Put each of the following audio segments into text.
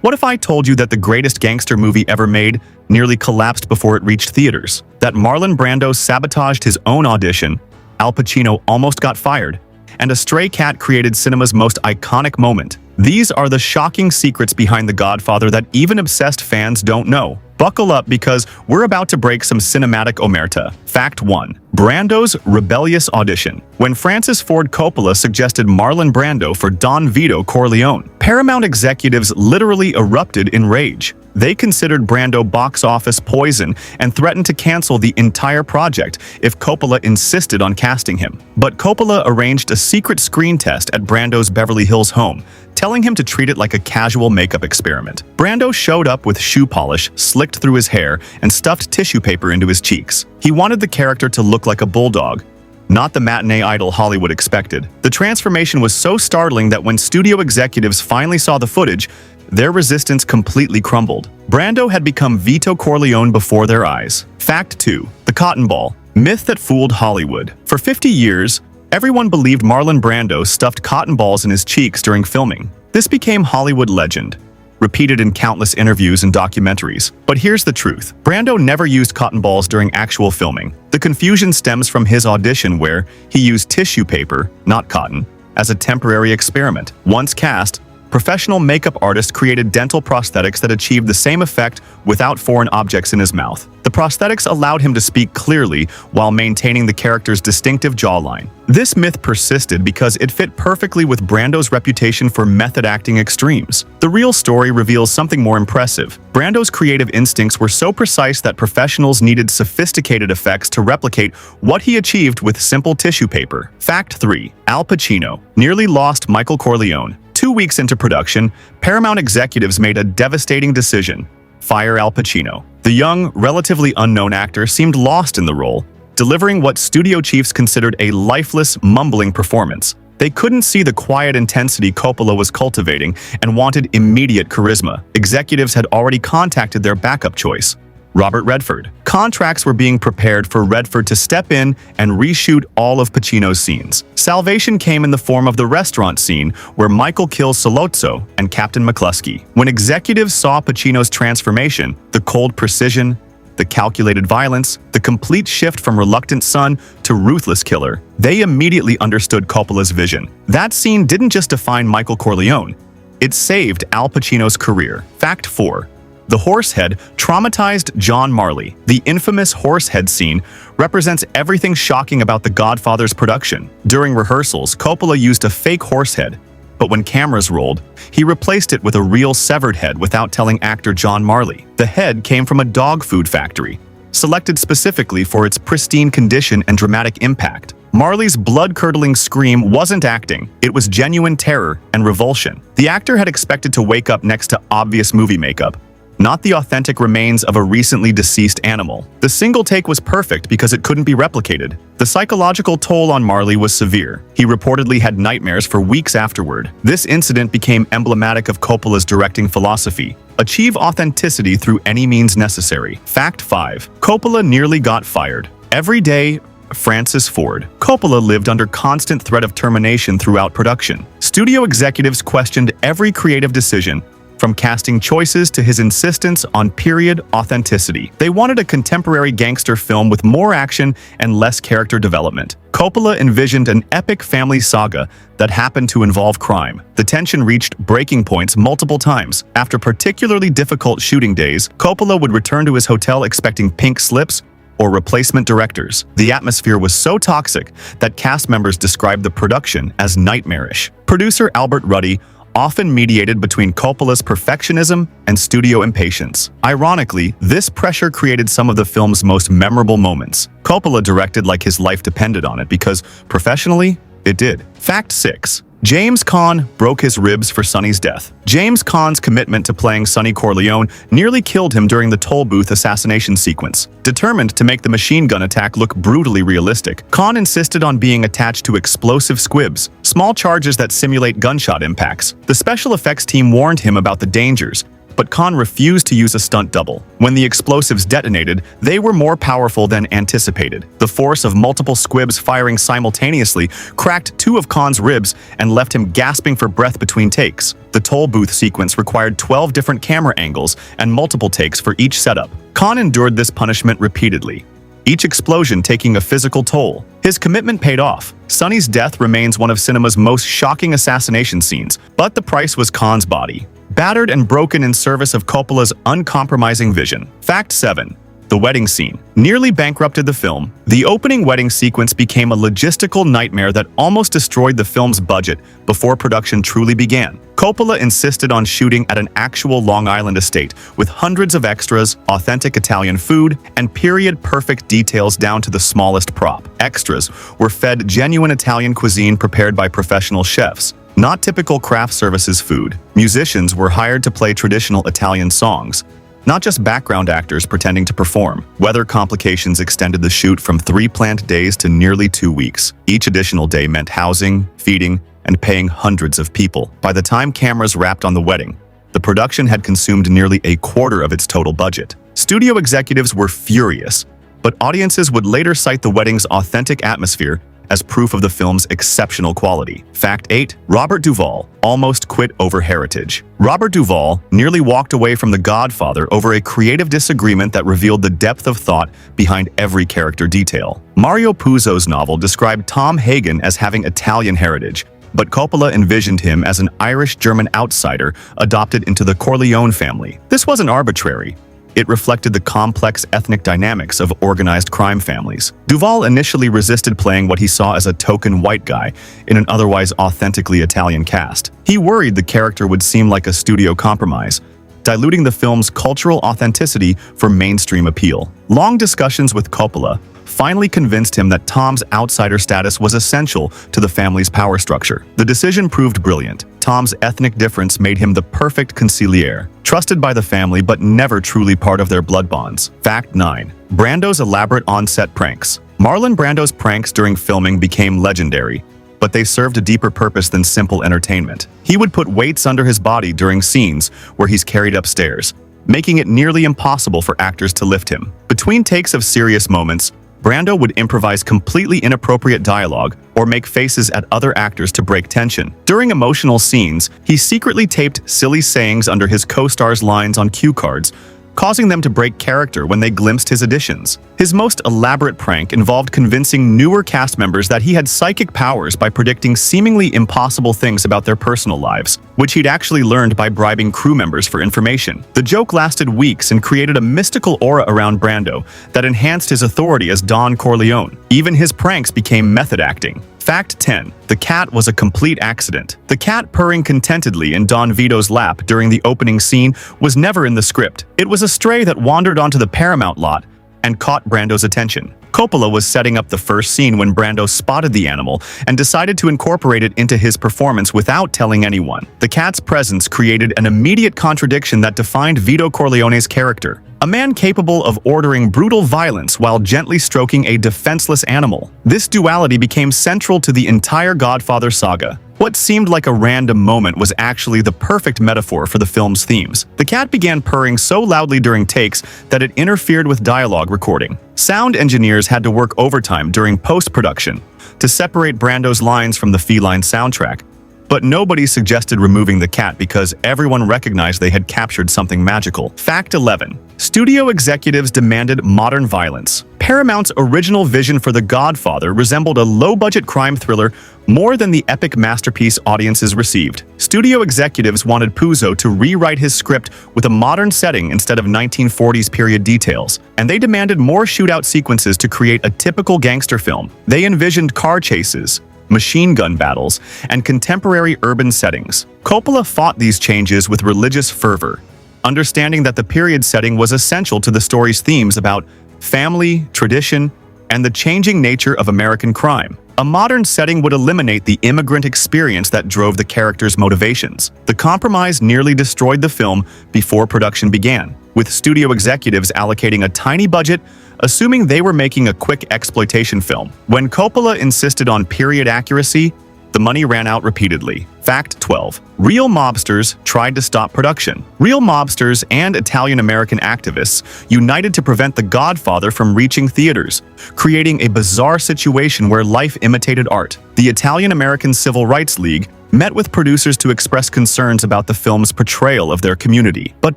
What if I told you that the greatest gangster movie ever made nearly collapsed before it reached theaters? That Marlon Brando sabotaged his own audition, Al Pacino almost got fired, and a stray cat created cinema's most iconic moment? These are the shocking secrets behind The Godfather that even obsessed fans don't know. Buckle up because we're about to break some cinematic omerta. Fact 1. Brando's rebellious audition. When Francis Ford Coppola suggested Marlon Brando for Don Vito Corleone, Paramount executives literally erupted in rage. They considered Brando box office poison and threatened to cancel the entire project if Coppola insisted on casting him. But Coppola arranged a secret screen test at Brando's Beverly Hills home, telling him to treat it like a casual makeup experiment. Brando showed up with shoe polish slicked through his hair and stuffed tissue paper into his cheeks. He wanted the character to look like a bulldog, not the matinee idol Hollywood expected. The transformation was so startling that when studio executives finally saw the footage, their resistance completely crumbled. Brando had become Vito Corleone before their eyes. Fact 2. The cotton ball. Myth that fooled Hollywood. For 50 years, everyone believed Marlon Brando stuffed cotton balls in his cheeks during filming. This became Hollywood legend, repeated in countless interviews and documentaries. But here's the truth. Brando never used cotton balls during actual filming. The confusion stems from his audition where he used tissue paper, not cotton, as a temporary experiment. Once cast, professional makeup artists created dental prosthetics that achieved the same effect without foreign objects in his mouth. The prosthetics allowed him to speak clearly while maintaining the character's distinctive jawline. This myth persisted because it fit perfectly with Brando's reputation for method acting extremes. The real story reveals something more impressive. Brando's creative instincts were so precise that professionals needed sophisticated effects to replicate what he achieved with simple tissue paper. Fact 3. Al Pacino nearly lost Michael Corleone. 2 weeks into production, Paramount executives made a devastating decision: fire Al Pacino. The young, relatively unknown actor seemed lost in the role, delivering what studio chiefs considered a lifeless, mumbling performance. They couldn't see the quiet intensity Coppola was cultivating and wanted immediate charisma. Executives had already contacted their backup choice, Robert Redford. Contracts were being prepared for Redford to step in and reshoot all of Pacino's scenes. Salvation came in the form of the restaurant scene where Michael kills Sollozzo and Captain McCluskey. When executives saw Pacino's transformation, the cold precision, the calculated violence, the complete shift from reluctant son to ruthless killer, they immediately understood Coppola's vision. That scene didn't just define Michael Corleone, it saved Al Pacino's career. Fact 4. The horsehead traumatized John Marley. The infamous horsehead scene represents everything shocking about The Godfather's production. During rehearsals, Coppola used a fake horsehead, but when cameras rolled, he replaced it with a real severed head without telling actor John Marley. The head came from a dog food factory, selected specifically for its pristine condition and dramatic impact. Marley's blood-curdling scream wasn't acting, it was genuine terror and revulsion. The actor had expected to wake up next to obvious movie makeup, not the authentic remains of a recently deceased animal. The single take was perfect because it couldn't be replicated. The psychological toll on Marley was severe. He reportedly had nightmares for weeks afterward. This incident became emblematic of Coppola's directing philosophy: achieve authenticity through any means necessary. Fact 5. Coppola nearly got fired. Every day, Francis Ford Coppola lived under constant threat of termination throughout production. Studio executives questioned every creative decision, from casting choices to his insistence on period authenticity. They wanted a contemporary gangster film with more action and less character development. Coppola envisioned an epic family saga that happened to involve crime. The tension reached breaking points multiple times. After particularly difficult shooting days, Coppola would return to his hotel expecting pink slips or replacement directors. The atmosphere was so toxic that cast members described the production as nightmarish. Producer Albert Ruddy often mediated between Coppola's perfectionism and studio impatience. Ironically, this pressure created some of the film's most memorable moments. Coppola directed like his life depended on it because, professionally, it did. Fact 6. James Caan broke his ribs for Sonny's death. James Caan's commitment to playing Sonny Corleone nearly killed him during the toll booth assassination sequence. Determined to make the machine gun attack look brutally realistic, Caan insisted on being attached to explosive squibs, small charges that simulate gunshot impacts. The special effects team warned him about the dangers, but Khan refused to use a stunt double. When the explosives detonated, they were more powerful than anticipated. The force of multiple squibs firing simultaneously cracked 2 of Khan's ribs and left him gasping for breath between takes. The toll booth sequence required 12 different camera angles and multiple takes for each setup. Khan endured this punishment repeatedly, each explosion taking a physical toll. His commitment paid off. Sonny's death remains one of cinema's most shocking assassination scenes, but the price was Khan's body, battered and broken in service of Coppola's uncompromising vision. Fact 7. The wedding scene nearly bankrupted the film. The opening wedding sequence became a logistical nightmare that almost destroyed the film's budget before production truly began. Coppola insisted on shooting at an actual Long Island estate with hundreds of extras, authentic Italian food, and period-perfect details down to the smallest prop. Extras were fed genuine Italian cuisine prepared by professional chefs, not typical craft services food. Musicians were hired to play traditional Italian songs, not just background actors pretending to perform. Weather complications extended the shoot from 3 planned days to nearly 2 weeks. Each additional day meant housing, feeding, and paying hundreds of people. By the time cameras wrapped on the wedding, the production had consumed nearly a quarter of its total budget. Studio executives were furious, but audiences would later cite the wedding's authentic atmosphere as proof of the film's exceptional quality. Fact 8. Robert Duvall almost quit over Heritage. Robert Duvall nearly walked away from The Godfather over a creative disagreement that revealed the depth of thought behind every character detail. Mario Puzo's novel described Tom Hagen as having Italian heritage, but Coppola envisioned him as an Irish-German outsider adopted into the Corleone family. This wasn't arbitrary. It reflected the complex ethnic dynamics of organized crime families. Duvall initially resisted playing what he saw as a token white guy in an otherwise authentically Italian cast. He worried the character would seem like a studio compromise, diluting the film's cultural authenticity for mainstream appeal. Long discussions with Coppola finally convinced him that Tom's outsider status was essential to the family's power structure. The decision proved brilliant. Tom's ethnic difference made him the perfect consigliere, trusted by the family but never truly part of their blood bonds. Fact 9. Brando's elaborate on-set pranks. Marlon Brando's pranks during filming became legendary, but they served a deeper purpose than simple entertainment. He would put weights under his body during scenes where he's carried upstairs, making it nearly impossible for actors to lift him. Between takes of serious moments, Brando would improvise completely inappropriate dialogue or make faces at other actors to break tension. During emotional scenes, he secretly taped silly sayings under his co-stars' lines on cue cards, causing them to break character when they glimpsed his additions. His most elaborate prank involved convincing newer cast members that he had psychic powers by predicting seemingly impossible things about their personal lives, which he'd actually learned by bribing crew members for information. The joke lasted weeks and created a mystical aura around Brando that enhanced his authority as Don Corleone. Even his pranks became method acting. Fact 10. The cat was a complete accident. The cat purring contentedly in Don Vito's lap during the opening scene was never in the script. It was a stray that wandered onto the Paramount lot and caught Brando's attention. Coppola was setting up the first scene when Brando spotted the animal and decided to incorporate it into his performance without telling anyone. The cat's presence created an immediate contradiction that defined Vito Corleone's character. A man capable of ordering brutal violence while gently stroking a defenseless animal. This duality became central to the entire Godfather saga. What seemed like a random moment was actually the perfect metaphor for the film's themes. The cat began purring so loudly during takes that it interfered with dialogue recording. Sound engineers had to work overtime during post-production to separate Brando's lines from the feline soundtrack, but nobody suggested removing the cat because everyone recognized they had captured something magical. Fact 11. Studio executives demanded modern violence. Paramount's original vision for The Godfather resembled a low-budget crime thriller more than the epic masterpiece audiences received. Studio executives wanted Puzo to rewrite his script with a modern setting instead of 1940s period details, and they demanded more shootout sequences to create a typical gangster film. They envisioned car chases, machine gun battles, and contemporary urban settings. Coppola fought these changes with religious fervor, understanding that the period setting was essential to the story's themes about family, tradition, and the changing nature of American crime. A modern setting would eliminate the immigrant experience that drove the characters' motivations. The compromise nearly destroyed the film before production began, with studio executives allocating a tiny budget, assuming they were making a quick exploitation film. When Coppola insisted on period accuracy, The money ran out repeatedly. Fact 12. Real mobsters tried to stop production. Real mobsters and Italian-American activists united to prevent The Godfather from reaching theaters, creating a bizarre situation where life imitated art. The Italian-American Civil Rights League met with producers to express concerns about the film's portrayal of their community. But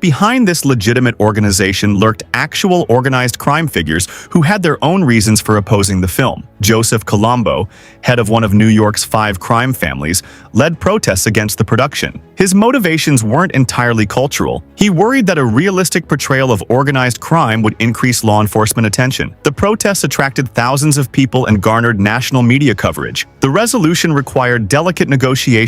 behind this legitimate organization lurked actual organized crime figures who had their own reasons for opposing the film. Joseph Colombo, head of one of New York's 5 crime families, led protests against the production. His motivations weren't entirely cultural. He worried that a realistic portrayal of organized crime would increase law enforcement attention. The protests attracted thousands of people and garnered national media coverage. The resolution required delicate negotiation,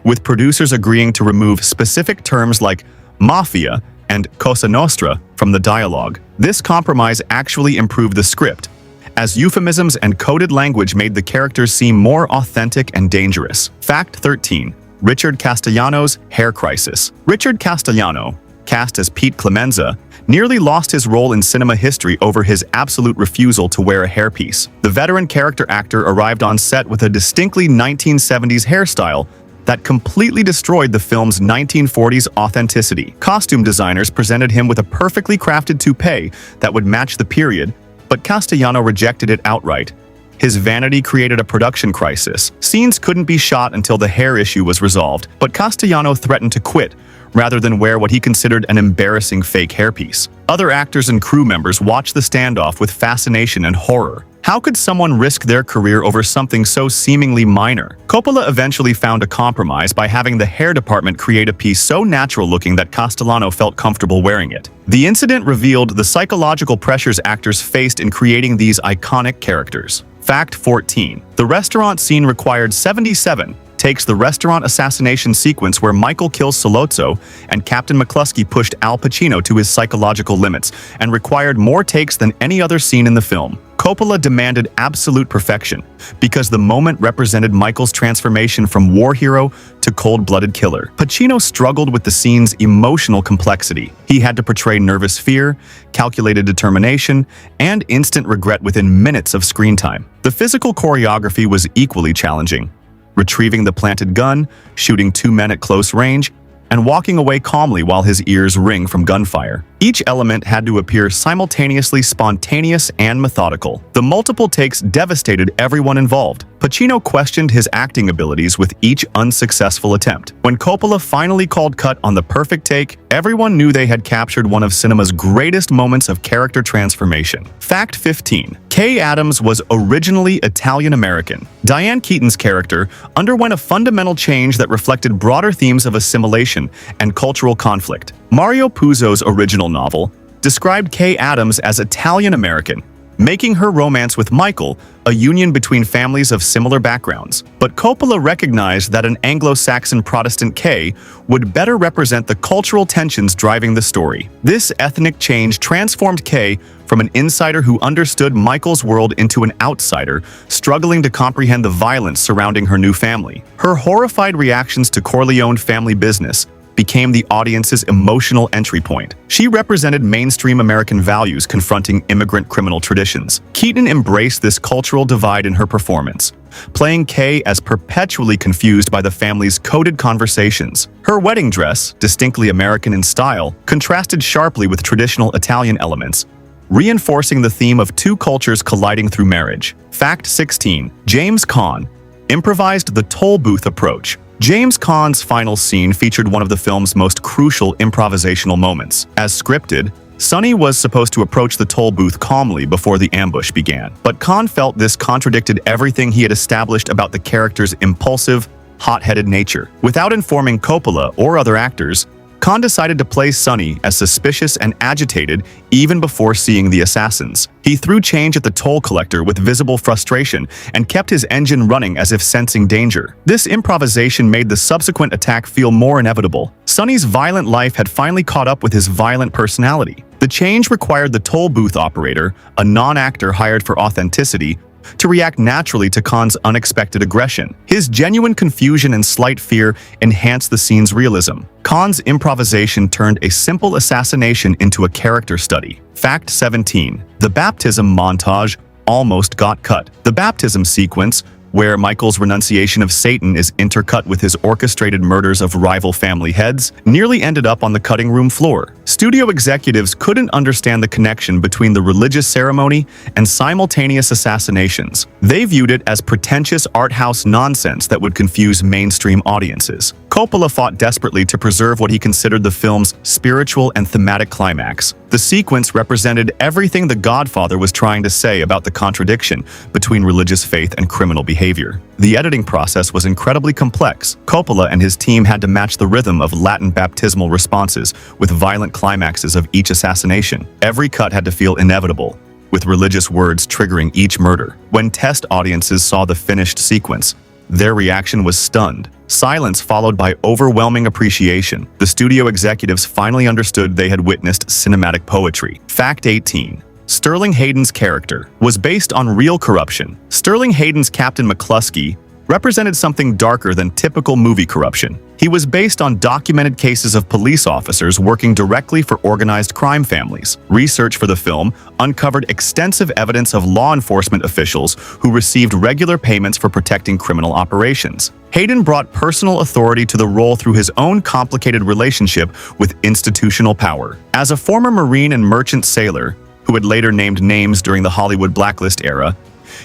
with producers agreeing to remove specific terms like mafia and cosa nostra from the dialogue. This compromise actually improved the script, as euphemisms and coded language made the characters seem more authentic and dangerous. Fact 13. Richard Castellano's hair crisis. Richard Castellano, cast as Pete Clemenza, nearly lost his role in cinema history over his absolute refusal to wear a hairpiece. The veteran character actor arrived on set with a distinctly 1970s hairstyle that completely destroyed the film's 1940s authenticity. Costume designers presented him with a perfectly crafted toupee that would match the period, but Castellano rejected it outright. His vanity created a production crisis. Scenes couldn't be shot until the hair issue was resolved, but Castellano threatened to quit rather than wear what he considered an embarrassing fake hairpiece. Other actors and crew members watched the standoff with fascination and horror. How could someone risk their career over something so seemingly minor? Coppola eventually found a compromise by having the hair department create a piece so natural-looking that Castellano felt comfortable wearing it. The incident revealed the psychological pressures actors faced in creating these iconic characters. Fact 14. The restaurant scene required 77 takes. The restaurant assassination sequence where Michael kills Sollozzo and Captain McCluskey pushed Al Pacino to his psychological limits and required more takes than any other scene in the film. Coppola demanded absolute perfection because the moment represented Michael's transformation from war hero to cold-blooded killer. Pacino struggled with the scene's emotional complexity. He had to portray nervous fear, calculated determination, and instant regret within minutes of screen time. The physical choreography was equally challenging. Retrieving the planted gun, shooting 2 men at close range, and walking away calmly while his ears ring from gunfire. Each element had to appear simultaneously spontaneous and methodical. The multiple takes devastated everyone involved. Pacino questioned his acting abilities with each unsuccessful attempt. When Coppola finally called cut on the perfect take, everyone knew they had captured one of cinema's greatest moments of character transformation. Fact 15. Kay Adams was originally Italian-American. Diane Keaton's character underwent a fundamental change that reflected broader themes of assimilation and cultural conflict. Mario Puzo's original novel described Kay Adams as Italian-American, making her romance with Michael a union between families of similar backgrounds. But Coppola recognized that an Anglo-Saxon Protestant Kay would better represent the cultural tensions driving the story. This ethnic change transformed Kay from an insider who understood Michael's world into an outsider, struggling to comprehend the violence surrounding her new family. Her horrified reactions to Corleone family business became the audience's emotional entry point. She represented mainstream American values confronting immigrant criminal traditions. Keaton embraced this cultural divide in her performance, playing Kay as perpetually confused by the family's coded conversations. Her wedding dress, distinctly American in style, contrasted sharply with traditional Italian elements, reinforcing the theme of two cultures colliding through marriage. Fact 16. James Caan improvised the toll booth approach. James Caan's final scene featured one of the film's most crucial improvisational moments. As scripted, Sonny was supposed to approach the toll booth calmly before the ambush began. But Caan felt this contradicted everything he had established about the character's impulsive, hot-headed nature. Without informing Coppola or other actors, Caan decided to play Sonny as suspicious and agitated even before seeing the assassins. He threw change at the toll collector with visible frustration and kept his engine running as if sensing danger. This improvisation made the subsequent attack feel more inevitable. Sonny's violent life had finally caught up with his violent personality. The change required the toll booth operator, a non-actor hired for authenticity, to react naturally to Caan's unexpected aggression. His genuine confusion and slight fear enhanced the scene's realism. Caan's improvisation turned a simple assassination into a character study. Fact 17. The baptism montage almost got cut. The baptism sequence, where Michael's renunciation of Satan is intercut with his orchestrated murders of rival family heads, nearly ended up on the cutting room floor. Studio executives couldn't understand the connection between the religious ceremony and simultaneous assassinations. They viewed it as pretentious art house nonsense that would confuse mainstream audiences. Coppola fought desperately to preserve what he considered the film's spiritual and thematic climax. The sequence represented everything The Godfather was trying to say about the contradiction between religious faith and criminal behavior. The editing process was incredibly complex. Coppola and his team had to match the rhythm of Latin baptismal responses with violent climaxes of each assassination. Every cut had to feel inevitable, with religious words triggering each murder. When test audiences saw the finished sequence, their reaction was stunned. Silence followed by overwhelming appreciation. The studio executives finally understood they had witnessed cinematic poetry. Fact 18. Sterling Hayden's character was based on real corruption. Sterling Hayden's Captain McCluskey represented something darker than typical movie corruption. He was based on documented cases of police officers working directly for organized crime families. Research for the film uncovered extensive evidence of law enforcement officials who received regular payments for protecting criminal operations. Hayden brought personal authority to the role through his own complicated relationship with institutional power. As a former Marine and merchant sailor, who had later named names during the Hollywood blacklist era,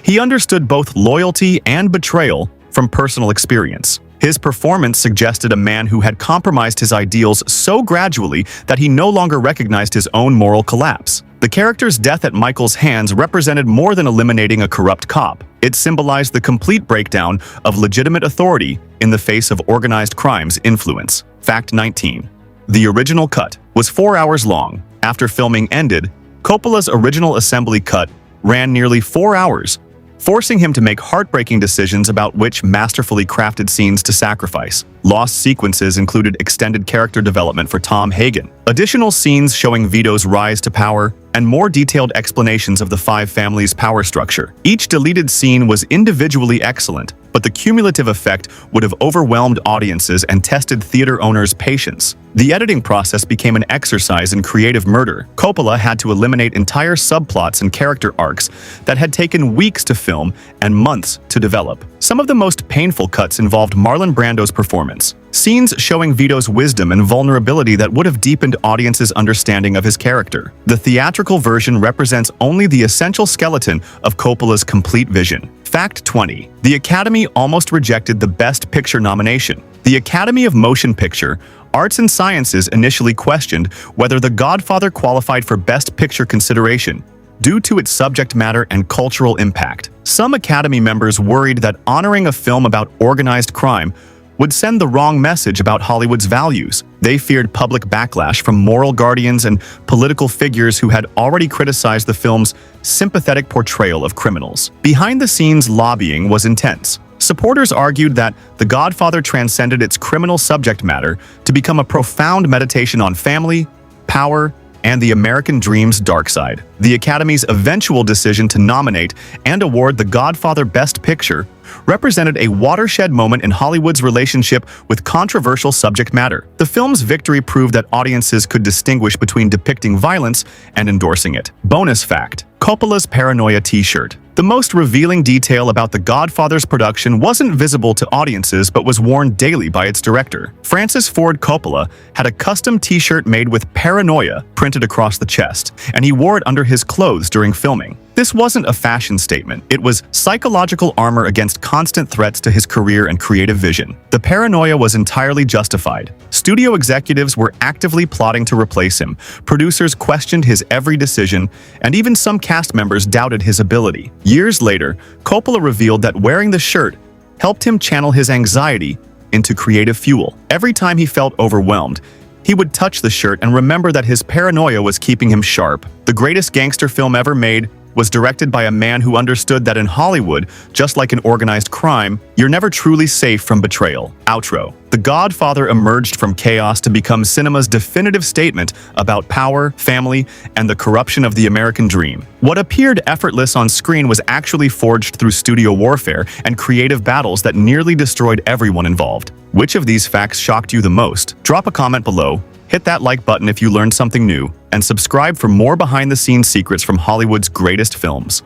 he understood both loyalty and betrayal from personal experience. His performance suggested a man who had compromised his ideals so gradually that he no longer recognized his own moral collapse. The character's death at Michael's hands represented more than eliminating a corrupt cop. It symbolized the complete breakdown of legitimate authority in the face of organized crime's influence. Fact 19. The original cut was 4 hours long. After filming ended, Coppola's original assembly cut ran nearly 4 hours, forcing him to make heartbreaking decisions about which masterfully crafted scenes to sacrifice. Lost sequences included extended character development for Tom Hagen, additional scenes showing Vito's rise to power, and more detailed explanations of the Five Families' power structure. Each deleted scene was individually excellent, but the cumulative effect would have overwhelmed audiences and tested theater owners' patience. The editing process became an exercise in creative murder. Coppola had to eliminate entire subplots and character arcs that had taken weeks to film and months to develop. Some of the most painful cuts involved Marlon Brando's performance. Scenes showing Vito's wisdom and vulnerability that would have deepened audiences' understanding of his character. The theatrical version represents only the essential skeleton of Coppola's complete vision. Fact 20. The Academy almost rejected the Best Picture nomination. The Academy of Motion Picture, Arts and Sciences initially questioned whether The Godfather qualified for Best Picture consideration due to its subject matter and cultural impact. Some Academy members worried that honoring a film about organized crime would send the wrong message about Hollywood's values. They feared public backlash from moral guardians and political figures who had already criticized the film's sympathetic portrayal of criminals. Behind-the-scenes lobbying was intense. Supporters argued that The Godfather transcended its criminal subject matter to become a profound meditation on family, power, and the American dream's dark side. The Academy's eventual decision to nominate and award The Godfather Best Picture represented a watershed moment in Hollywood's relationship with controversial subject matter. The film's victory proved that audiences could distinguish between depicting violence and endorsing it. Bonus fact: Coppola's Paranoia t-shirt. The most revealing detail about The Godfather's production wasn't visible to audiences but was worn daily by its director. Francis Ford Coppola had a custom t-shirt made with Paranoia printed across the chest, and he wore it under his clothes during filming. This wasn't a fashion statement. It was psychological armor against constant threats to his career and creative vision. The paranoia was entirely justified. Studio executives were actively plotting to replace him. Producers questioned his every decision, and even some cast members doubted his ability. Years later, Coppola revealed that wearing the shirt helped him channel his anxiety into creative fuel. Every time he felt overwhelmed, he would touch the shirt and remember that his paranoia was keeping him sharp. The greatest gangster film ever made was directed by a man who understood that in Hollywood, just like in organized crime, you're never truly safe from betrayal. Outro. The Godfather emerged from chaos to become cinema's definitive statement about power, family, and the corruption of the American dream. What appeared effortless on screen was actually forged through studio warfare and creative battles that nearly destroyed everyone involved. Which of these facts shocked you the most? Drop a comment below. Hit that like button if you learned something new, and subscribe for more behind-the-scenes secrets from Hollywood's greatest films.